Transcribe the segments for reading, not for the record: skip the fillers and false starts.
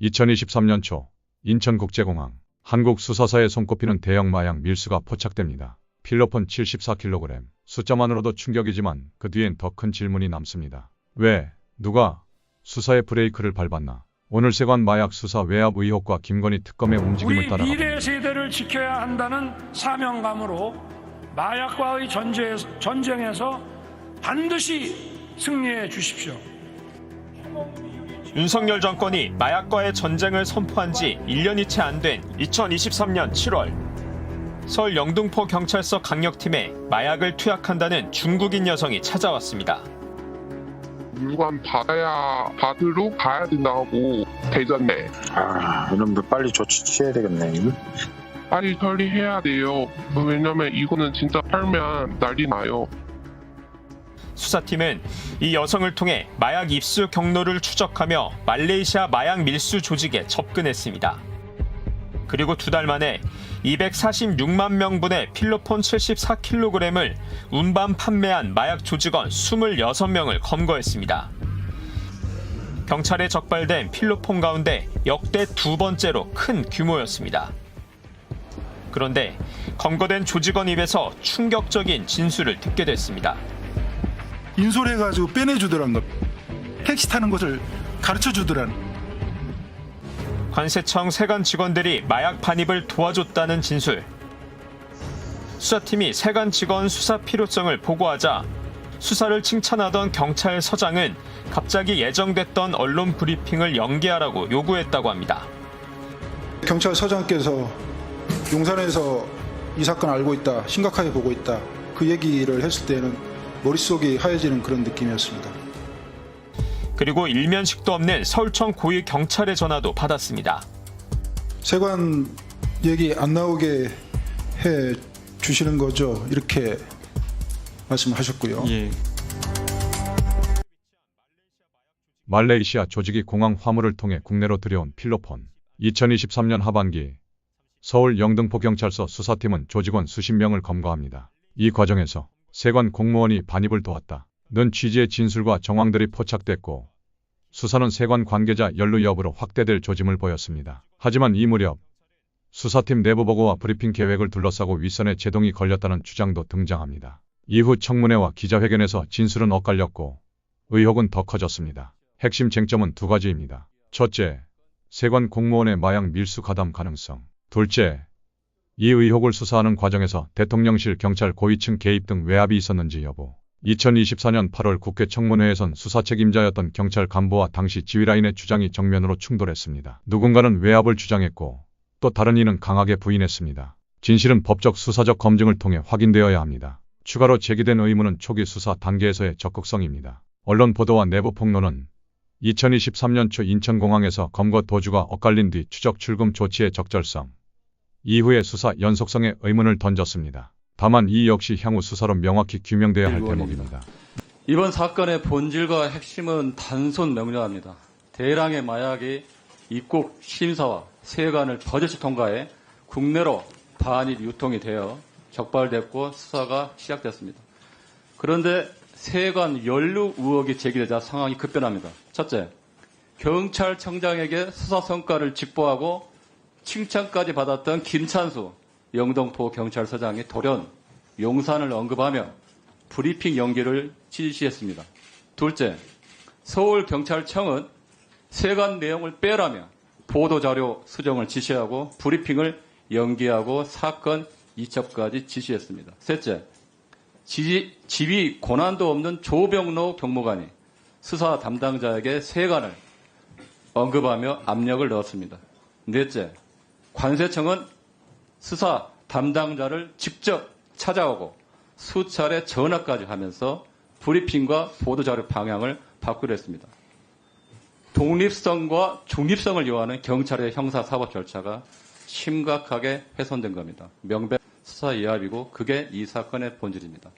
2023년 초 인천국제공항 한국 수사사에 손꼽히는 대형 마약 밀수가 포착됩니다. 필로폰 74kg. 숫자만으로도 충격이지만 그 뒤엔 더 큰 질문이 남습니다. 왜, 누가 수사의 브레이크를 밟았나? 오늘 세관 마약 수사 외압 의혹과 김건희 특검의 움직임을 따라가 우리 미래 세대를 지켜야 한다는 사명감으로 마약과의 전쟁에서 반드시 승리해 주십시오. 윤석열 정권이 마약과의 전쟁을 선포한 지 1년이 채 안 된 2023년 7월 서울 영등포 경찰서 강력팀에 마약을 투약한다는 중국인 여성이 찾아왔습니다. 물건 받으러 가야 된다고 대전에. 이놈들 빨리 조치 취해야 되겠네. 빨리 처리해야 돼요. 왜냐면 이거는 진짜 팔면 난리 나요. 수사팀은 이 여성을 통해 마약 입수 경로를 추적하며 말레이시아 마약 밀수 조직에 접근했습니다. 그리고 2달 만에 246만 명분의 필로폰 74kg을 운반 판매한 마약 조직원 26명을 검거했습니다. 경찰에 적발된 필로폰 가운데 역대 2번째로 큰 규모였습니다. 그런데 검거된 조직원 입에서 충격적인 진술을 듣게 됐습니다. 인솔해가지고 빼내주더란 것. 택시 타는 것을 가르쳐주더란. 관세청 세관 직원들이 마약 반입을 도와줬다는 진술. 수사팀이 세관 직원 수사 필요성을 보고하자 수사를 칭찬하던 경찰서장은 갑자기 예정됐던 언론 브리핑을 연기하라고 요구했다고 합니다. 경찰서장께서 용산에서 이 사건 알고 있다, 심각하게 보고 있다, 그 얘기를 했을 때는 머릿속이 하얘지는 그런 느낌이었습니다. 그리고 일면식도 없는 서울청 고위 경찰의 전화도 받았습니다. 세관 얘기 안 나오게 해 주시는 거죠? 이렇게 말씀하셨고요. 예. 말레이시아 조직이 공항 화물을 통해 국내로 들여온 필로폰. 2023년 하반기 서울 영등포 경찰서 수사팀은 조직원 수십 명을 검거합니다. 이 과정에서 세관 공무원이 반입을 도왔다는 취지의 진술과 정황들이 포착됐고 수사는 세관 관계자 연루 여부로 확대될 조짐을 보였습니다. 하지만 이 무렵 수사팀 내부 보고와 브리핑 계획을 둘러싸고 윗선에 제동이 걸렸다는 주장도 등장합니다. 이후 청문회와 기자회견에서 진술은 엇갈렸고 의혹은 더 커졌습니다. 핵심 쟁점은 2가지입니다. 첫째, 세관 공무원의 마약 밀수 가담 가능성. 둘째, 이 의혹을 수사하는 과정에서 대통령실 경찰 고위층 개입 등 외압이 있었는지 여부. 2024년 8월 국회 청문회에선 수사 책임자였던 경찰 간부와 당시 지휘라인의 주장이 정면으로 충돌했습니다. 누군가는 외압을 주장했고 또 다른 이는 강하게 부인했습니다. 진실은 법적 수사적 검증을 통해 확인되어야 합니다. 추가로 제기된 의문은 초기 수사 단계에서의 적극성입니다. 언론 보도와 내부 폭로는 2023년 초 인천공항에서 검거 도주가 엇갈린 뒤 추적 출금 조치의 적절성, 이후의 수사 연속성에 의문을 던졌습니다. 다만 이 역시 향후 수사로 명확히 규명돼야 할 대목입니다. 이번 사건의 본질과 핵심은 단순 명료합니다. 대량의 마약이 입국 심사와 세관을 버젓이 통과해 국내로 반입 유통이 되어 적발됐고 수사가 시작됐습니다. 그런데 세관 연루 의혹이 제기되자 상황이 급변합니다. 첫째, 경찰청장에게 수사 성과를 직보하고 칭찬까지 받았던 김찬수 영등포 경찰서장이 돌연 용산을 언급하며 브리핑 연기를 지시했습니다. 둘째, 서울경찰청은 세관 내용을 빼라며 보도자료 수정을 지시하고 브리핑을 연기하고 사건 이첩까지 지시했습니다. 셋째, 지휘 권한도 없는 조병로 경무관이 수사 담당자에게 세관을 언급하며 압력을 넣었습니다. 넷째, 관세청은 수사 담당자를 직접 찾아오고 수차례 전화까지 하면서 브리핑과 보도자료 방향을 바꾸려 했습니다. 독립성과 중립성을 요하는 경찰의 형사사법 절차가 심각하게 훼손된 겁니다. 명백 수사 이합이고 그게 이 사건의 본질입니다.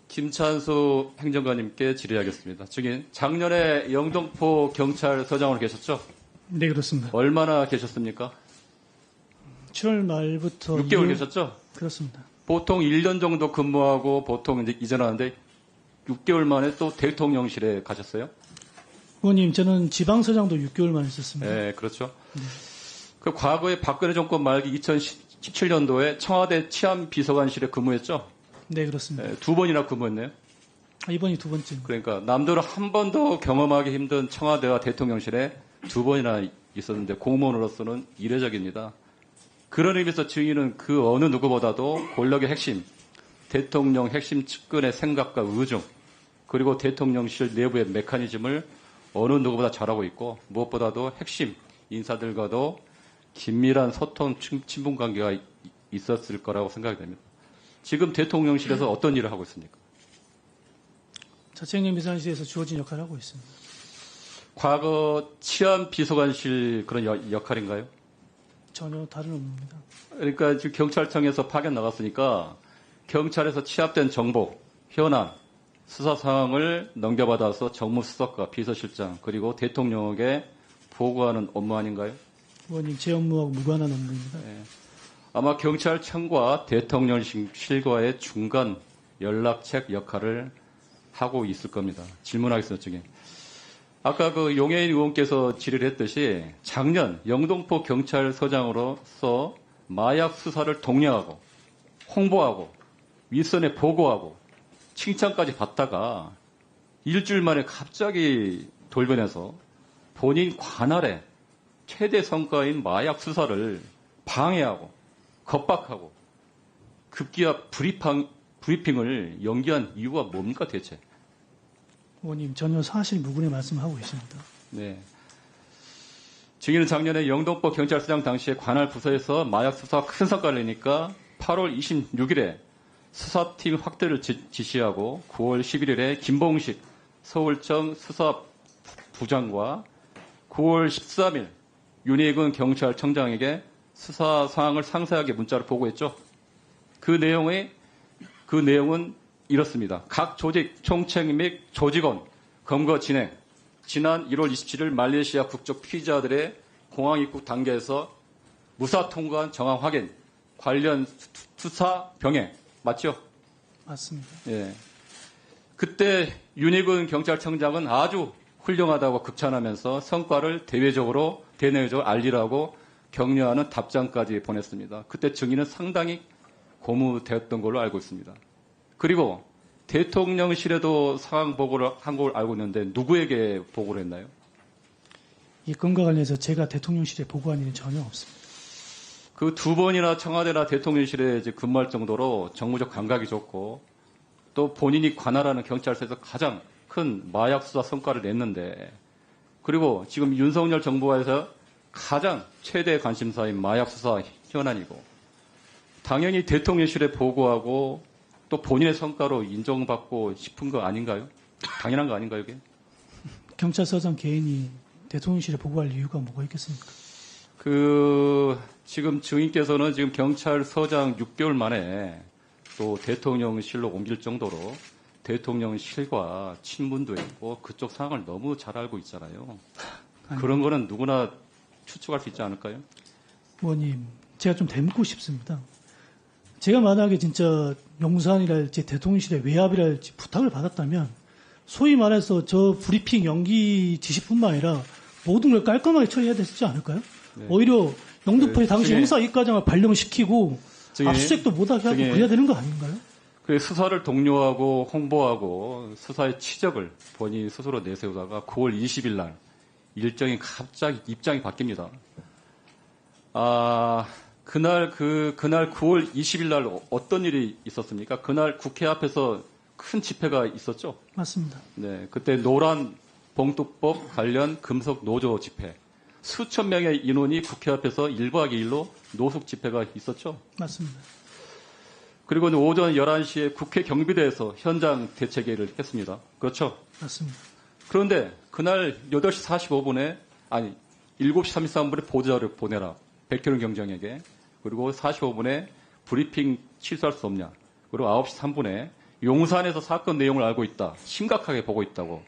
김찬수 행정관님께 질의하겠습니다. 증인, 작년에 영등포 경찰서장으로 계셨죠? 네, 그렇습니다. 얼마나 계셨습니까? 7월 말부터 6개월 계셨죠? 그렇습니다. 보통 1년 정도 근무하고 보통 이제 이전하는데 6개월 만에 또 대통령실에 가셨어요? 의원님, 저는 지방서장도 6개월만 있었습니다. 네, 그렇죠. 그 과거에 박근혜 정권 말기 2017년도에 청와대 치안비서관실에 근무했죠. 네, 그렇습니다. 네, 2번이나 근무했네요. 이번이 두 번째입니다. 그러니까 남들은 한 번도 경험하기 힘든 청와대와 대통령실에 2번이나 있었는데 공무원으로서는 이례적입니다. 그런 의미에서 증인은 그 어느 누구보다도 권력의 핵심, 대통령 핵심 측근의 생각과 의중, 그리고 대통령실 내부의 메커니즘을 어느 누구보다 잘하고 있고 무엇보다도 핵심 인사들과도 긴밀한 소통, 친분 관계가 있었을 거라고 생각이 됩니다. 지금 대통령실에서 어떤 일을 하고 있습니까? 자치행정 비서관실에서 주어진 역할을 하고 있습니다. 과거 치안비서관실 그런 역할인가요? 전혀 다른 업무입니다. 그러니까 지금 경찰청에서 파견 나갔으니까 경찰에서 취합된 정보, 현안, 수사 상황을 넘겨받아서 정무수석과 비서실장 그리고 대통령에게 보고하는 업무 아닌가요? 의원님, 제 업무하고 무관한 업무입니다. 아마 경찰청과 대통령실과의 중간 연락책 역할을 하고 있을 겁니다. 질문하겠습니다, 중에. 아까 그 용해인 의원께서 질의를 했듯이 작년 영등포 경찰서장으로서 마약 수사를 독려하고 홍보하고 윗선에 보고하고 칭찬까지 받다가 일주일 만에 갑자기 돌변해서 본인 관할의 최대 성과인 마약 수사를 방해하고 겁박하고 급기야 브리핑을 연기한 이유가 뭡니까 대체? 의원님, 전혀 사실 무근의 말씀하고 있습니다. 네. 증인은 작년에 영등포 경찰서장 당시에 관할 부서에서 마약 수사가 큰 성과를 내니까 8월 26일에 수사팀 확대를 지시하고 9월 11일에 김봉식 서울청 수사부장과 9월 13일 윤희근 경찰청장에게 수사 사항을 상세하게 문자로 보고했죠. 그 내용은 이렇습니다. 각 조직 총책 및 조직원 검거 진행. 지난 1월 27일 말레이시아 국적 피의자들의 공항 입국 단계에서 무사 통과한 정황 확인, 관련 수사 병행. 맞죠? 맞습니다. 예. 그때 윤희근 경찰청장은 아주 훌륭하다고 극찬하면서 성과를 대내적으로 알리라고 격려하는 답장까지 보냈습니다. 그때 증인은 상당히 고무되었던 걸로 알고 있습니다. 그리고 대통령실에도 상황 보고를 한 걸 알고 있는데 누구에게 보고를 했나요? 이 건과 관련해서 제가 대통령실에 보고한 일은 전혀 없습니다. 그 2번이나 청와대나 대통령실에 이제 근무할 정도로 정무적 감각이 좋고 또 본인이 관할하는 경찰서에서 가장 큰 마약 수사 성과를 냈는데 그리고 지금 윤석열 정부에서 가장 최대 관심사인 마약 수사 현안이고 당연히 대통령실에 보고하고 또 본인의 성과로 인정받고 싶은 거 아닌가요? 당연한 거 아닌가요, 이게? 경찰서장 개인이 대통령실에 보고할 이유가 뭐가 있겠습니까? 지금 증인께서는 지금 경찰서장 6개월 만에 또 대통령실로 옮길 정도로 대통령실과 친분도 있고 그쪽 상황을 너무 잘 알고 있잖아요. 그런 거는 누구나 추측할 수 있지 않을까요? 의원님, 제가 좀 되묻고 싶습니다. 제가 만약에 진짜 용산이랄지 대통령실에 외압이랄지 부탁을 받았다면 소위 말해서 저 브리핑 연기 지시뿐만 아니라 모든 걸 깔끔하게 처리해야 되지 않을까요? 네. 오히려 영등포의 당시 증인. 형사 이과장을 발령시키고 증인. 압수수색도 못하게 하고 증인. 그래야 되는 거 아닌가요? 그 수사를 독려하고 홍보하고 수사의 치적을 본인 스스로 내세우다가 9월 20일 날 일정이 갑자기 입장이 바뀝니다. 그날 9월 20일 날 어떤 일이 있었습니까? 그날 국회 앞에서 큰 집회가 있었죠? 맞습니다. 네, 그때 노란 봉투법 관련 금속 노조 집회. 수천 명의 인원이 국회 앞에서 1박 2일로 노숙 집회가 있었죠? 맞습니다. 그리고 오전 11시에 국회 경비대에서 현장 대책회의를 했습니다. 그렇죠? 맞습니다. 그런데 그날 8시 45분에, 7시 33분에 보도자료를 보내라. 백현웅 경정에게. 그리고 45분에 브리핑 취소할 수 없냐. 그리고 9시 3분에 용산에서 사건 내용을 알고 있다. 심각하게 보고 있다고.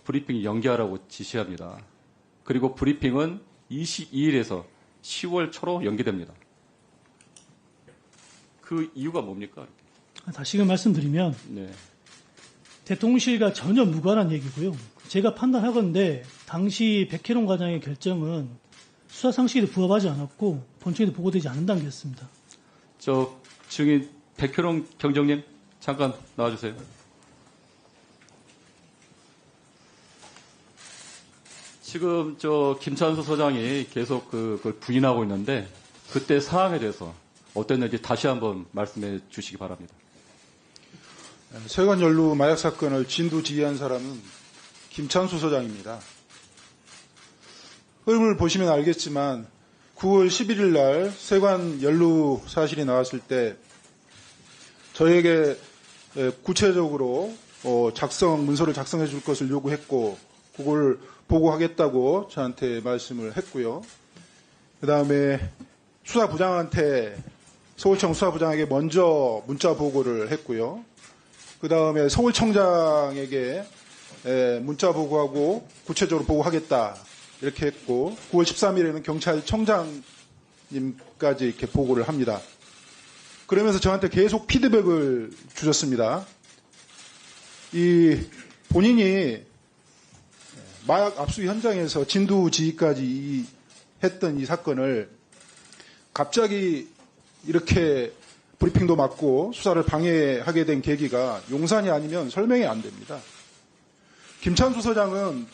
브리핑 연기하라고 지시합니다. 그리고 브리핑은 22일에서 10월 초로 연기됩니다. 그 이유가 뭡니까? 다시금 말씀드리면 네. 대통령실과 전혀 무관한 얘기고요. 제가 판단하건대 당시 백혜룡 과장의 결정은 수사 상식에도 부합하지 않았고 본청에도 보고되지 않은 단계였습니다. 저 증인 백효룡 경정님 잠깐 나와주세요. 지금 저 김찬수 소장이 계속 그걸 부인하고 있는데 그때 상황에 대해서 어땠는지 다시 한번 말씀해 주시기 바랍니다. 세관 연루 마약 사건을 진두지휘한 사람은 김찬수 소장입니다. 흐름을 보시면 알겠지만 9월 11일 날 세관 연루 사실이 나왔을 때 저에게 구체적으로 문서를 작성해 줄 것을 요구했고 그걸 보고하겠다고 저한테 말씀을 했고요. 그다음에 수사부장한테 서울청 수사부장에게 먼저 문자 보고를 했고요. 그다음에 서울청장에게 문자 보고하고 구체적으로 보고하겠다 이렇게 했고 9월 13일에는 경찰청장님까지 이렇게 보고를 합니다. 그러면서 저한테 계속 피드백을 주셨습니다. 본인이 마약 압수 현장에서 진두지휘까지 했던 이 사건을 갑자기 이렇게 브리핑도 맞고 수사를 방해하게 된 계기가 용산이 아니면 설명이 안 됩니다. 김찬수 서장은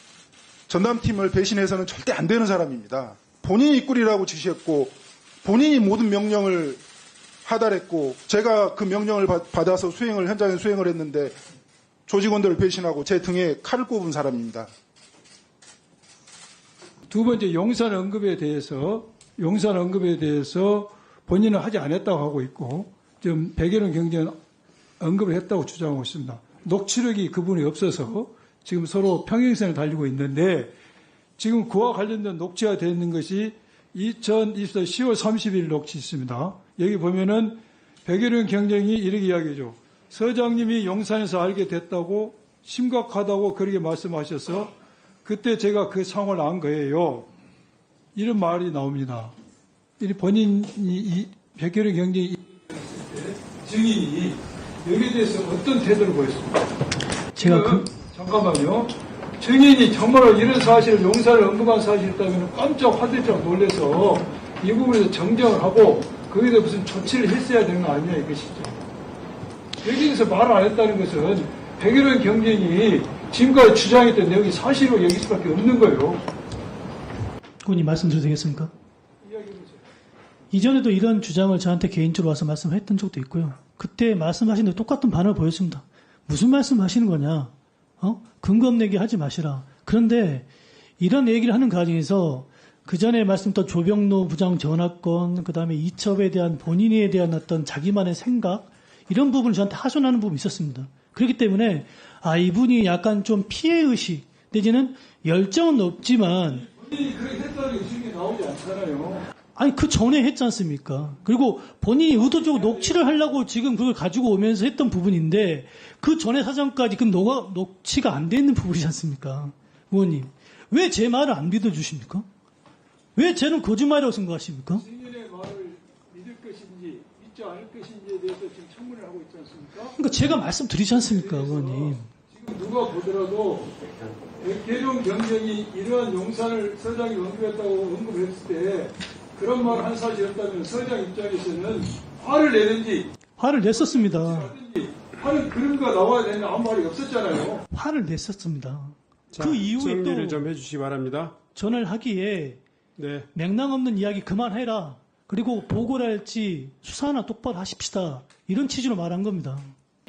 전담팀을 배신해서는 절대 안 되는 사람입니다. 본인이 꾸리라고 지시했고 본인이 모든 명령을 하달했고 제가 그 명령을 받아서 현장에 수행을 했는데 조직원들을 배신하고 제 등에 칼을 꼽은 사람입니다. 두 번째 용산 언급에 대해서 본인은 하지 않았다고 하고 있고 지금 백혜룡 경정은 언급을 했다고 주장하고 있습니다. 녹취록이 그분이 없어서 지금 서로 평행선을 달리고 있는데 지금 그와 관련된 녹취가 되어 있는 것이 2024 10월 30일 녹취 있습니다. 여기 보면은 백혜룡 경정이 이렇게 이야기하죠. 서장님이 용산에서 알게 됐다고 심각하다고 그렇게 말씀하셔서 그때 제가 그 상황을 안 거예요. 이런 말이 나옵니다. 본인이 백혜룡 경정이 증인이 여기에 대해서 어떤 태도를 보였습니까? 잠깐만요. 증인이 정말로 이런 사실을 용산을 언급한 사실이 있다면 깜짝 화들짝 놀라서 이 부분에서 정정을 하고 거기에 대해 무슨 조치를 했어야 되는 거 아니냐 이것이죠. 여기에서 말을 안 했다는 것은 백혜룡 경정이 지금까지 주장했던 내용이 사실로 여길 수밖에 없는 거예요. 의원님 말씀드려도 되겠습니까? 이전에도 이런 주장을 저한테 개인적으로 와서 말씀했던 적도 있고요. 그때 말씀하신 데 똑같은 반응을 보였습니다. 무슨 말씀하시는 거냐? 근거 없는 얘기 하지 마시라. 그런데 이런 얘기를 하는 과정에서 그 전에 말씀드렸던 조병로 부장 전화건, 그 다음에 이첩에 대한 본인에 대한 어떤 자기만의 생각, 이런 부분을 저한테 하소연하는 부분이 있었습니다. 그렇기 때문에, 이분이 약간 좀 피해의식, 내지는 열정은 없지만, 본인이 그렇게 했다는 의식이 나오지 않잖아요. 그 전에 했지 않습니까? 그리고 본인이 의도적으로 녹취를 하려고 지금 그걸 가지고 오면서 했던 부분인데, 그 전에 사정까지 그럼 녹취가 안 돼 있는 부분이지 않습니까? 의원님. 왜 제 말을 안 믿어주십니까? 왜 쟤는 거짓말이라고 생각하십니까? 증인의 말을 믿을 것인지 믿지 않을 것인지에 대해서 지금 청문을 하고 있지 않습니까? 그러니까 제가 말씀드리지 않습니까, 의원님? 지금 누가 보더라도 백혜룡 경정이 이러한 용산을 서장이 언급했다고 언급했을 때 그런 말을 한 사실이었다면 서장 입장에서는 화를 내는지 화를 냈었습니다. 하는 그림과 나와야 되는 아무 말이 없었잖아요. 화를 냈었습니다. 자, 그 이후에 정리를 또 좀 해주시기 바랍니다. 전화를 하기에 네. 맥락 없는 이야기 그만해라. 그리고 보고를 할지 수사나 똑바로 하십시다. 이런 취지로 말한 겁니다.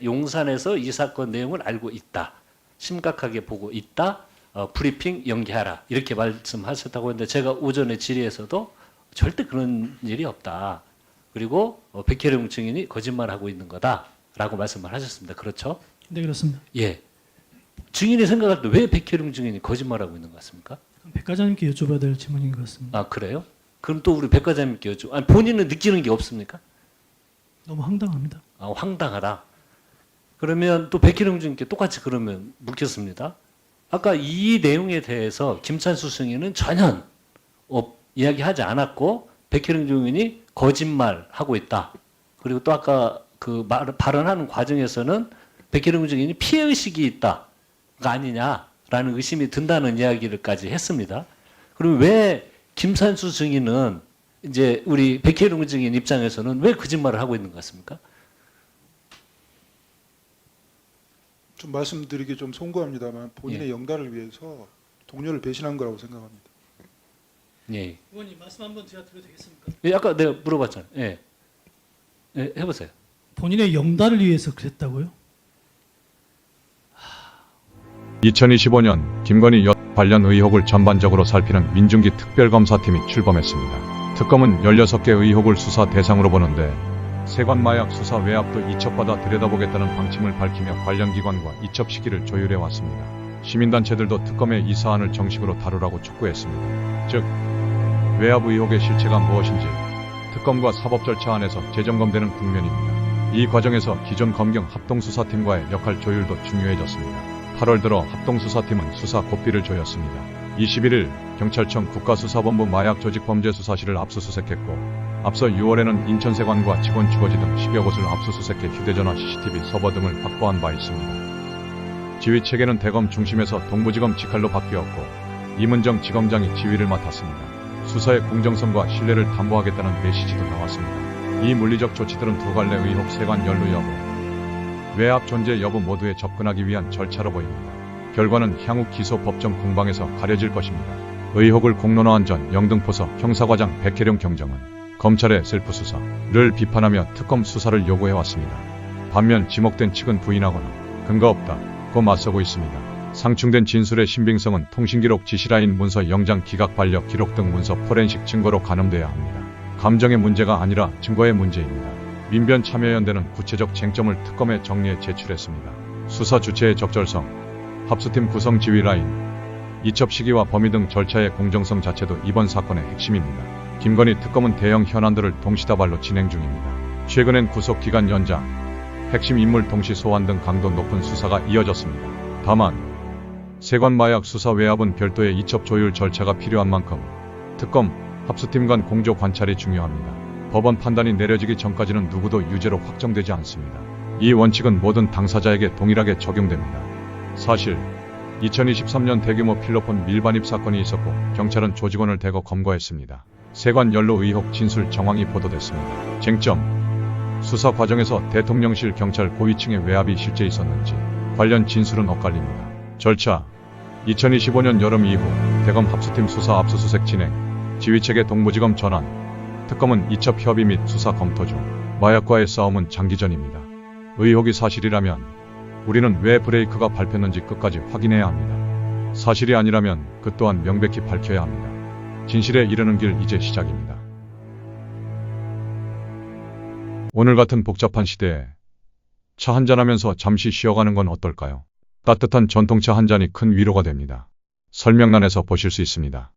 용산에서 이 사건 내용을 알고 있다. 심각하게 보고 있다. 브리핑 연기하라. 이렇게 말씀하셨다고 했는데 제가 오전에 질의에서도 절대 그런 일이 없다. 그리고 백혜룡 증인이 거짓말하고 있는 거다라고 말씀을 하셨습니다. 그렇죠? 네, 그렇습니다. 예. 증인이 생각할 때 왜 백혜룡 증인이 거짓말하고 있는 것 같습니까? 백 과장님께 여쭤봐야 될 질문인 것 같습니다. 그래요? 그럼 또 우리 백 과장님께 본인은 느끼는 게 없습니까? 너무 황당합니다. 황당하다. 그러면 또 백혜룡 증인께 똑같이 그러면 묻겠습니다. 아까 이 내용에 대해서 김찬수 승인은 전혀 이야기하지 않았고 백혜룡 증인이 거짓말하고 있다. 그리고 또 아까 발언하는 과정에서는 백혜룡 증인이 피해의식이 있다가 아니냐 라는 의심이 든다는 이야기를까지 했습니다. 그럼 왜 김산수 증인은 이제 우리 백혜룡 증인 입장에서는 왜 거짓말을 하고 있는 것 같습니까? 좀 말씀드리기 좀 송구합니다만 본인의 영달을 위해서 동료를 배신한 거라고 생각합니다. 예. 의원님 말씀 한번 제가 드려도 되겠습니까? 예, 아까 내가 물어봤잖아요. 예. 예, 해보세요. 본인의 영달을 위해서 그랬다고요? 2025년 김건희 관련 의혹을 전반적으로 살피는 민중기 특별검사팀이 출범했습니다. 특검은 16개 의혹을 수사 대상으로 보는데 세관 마약 수사 외압도 이첩받아 들여다보겠다는 방침을 밝히며 관련 기관과 이첩 시기를 조율해 왔습니다. 시민단체들도 특검에 이 사안을 정식으로 다루라고 촉구했습니다. 즉, 외압 의혹의 실체가 무엇인지 특검과 사법 절차 안에서 재점검되는 국면입니다. 이 과정에서 기존 검경 합동수사팀과의 역할 조율도 중요해졌습니다. 8월 들어 합동수사팀은 수사 고삐를 조였습니다. 21일 경찰청 국가수사본부 마약조직범죄수사실을 압수수색했고 앞서 6월에는 인천세관과 직원 주거지 등 10여 곳을 압수수색해 휴대전화 CCTV 서버 등을 확보한 바 있습니다. 지휘체계는 대검 중심에서 동부지검 직할로 바뀌었고 이문정 지검장이 지휘를 맡았습니다. 수사의 공정성과 신뢰를 담보하겠다는 메시지도 나왔습니다. 이 물리적 조치들은 두 갈래 의혹 세관 연루 여부, 외압 존재 여부 모두에 접근하기 위한 절차로 보입니다. 결과는 향후 기소 법정 공방에서 가려질 것입니다. 의혹을 공론화한 전 영등포서 형사과장 백혜룡 경정은 검찰의 셀프 수사를 비판하며 특검 수사를 요구해왔습니다. 반면 지목된 측은 부인하거나 근거 없다고 맞서고 있습니다. 상충된 진술의 신빙성은 통신기록 지시라인 문서 영장 기각 반력 기록 등 문서 포렌식 증거로 가늠돼야 합니다. 감정의 문제가 아니라 증거의 문제입니다. 민변 참여연대는 구체적 쟁점을 특검에 정리해 제출했습니다. 수사 주체의 적절성, 합수팀 구성 지휘 라인, 이첩 시기와 범위 등 절차의 공정성 자체도 이번 사건의 핵심입니다. 김건희 특검은 대형 현안들을 동시다발로 진행 중입니다. 최근엔 구속기간 연장, 핵심 인물 동시 소환 등 강도 높은 수사가 이어졌습니다. 다만 세관 마약 수사 외압은 별도의 이첩 조율 절차가 필요한 만큼 특검, 합수팀 간 공조 관찰이 중요합니다. 법원 판단이 내려지기 전까지는 누구도 유죄로 확정되지 않습니다. 이 원칙은 모든 당사자에게 동일하게 적용됩니다. 사실 2023년 대규모 필로폰 밀반입 사건이 있었고 경찰은 조직원을 대거 검거했습니다. 세관 연루 의혹 진술 정황이 보도됐습니다. 쟁점, 수사 과정에서 대통령실 경찰 고위층의 외압이 실제 있었는지 관련 진술은 엇갈립니다. 절차, 2025년 여름 이후 대검 합수팀 수사 압수수색 진행, 지휘체계 동부지검 전환, 특검은 이첩 협의 및 수사 검토 중, 마약과의 싸움은 장기전입니다. 의혹이 사실이라면 우리는 왜 브레이크가 밟혔는지 끝까지 확인해야 합니다. 사실이 아니라면 그 또한 명백히 밝혀야 합니다. 진실에 이르는 길 이제 시작입니다. 오늘 같은 복잡한 시대에 차 한잔하면서 잠시 쉬어가는 건 어떨까요? 따뜻한 전통차 한 잔이 큰 위로가 됩니다. 설명란에서 보실 수 있습니다.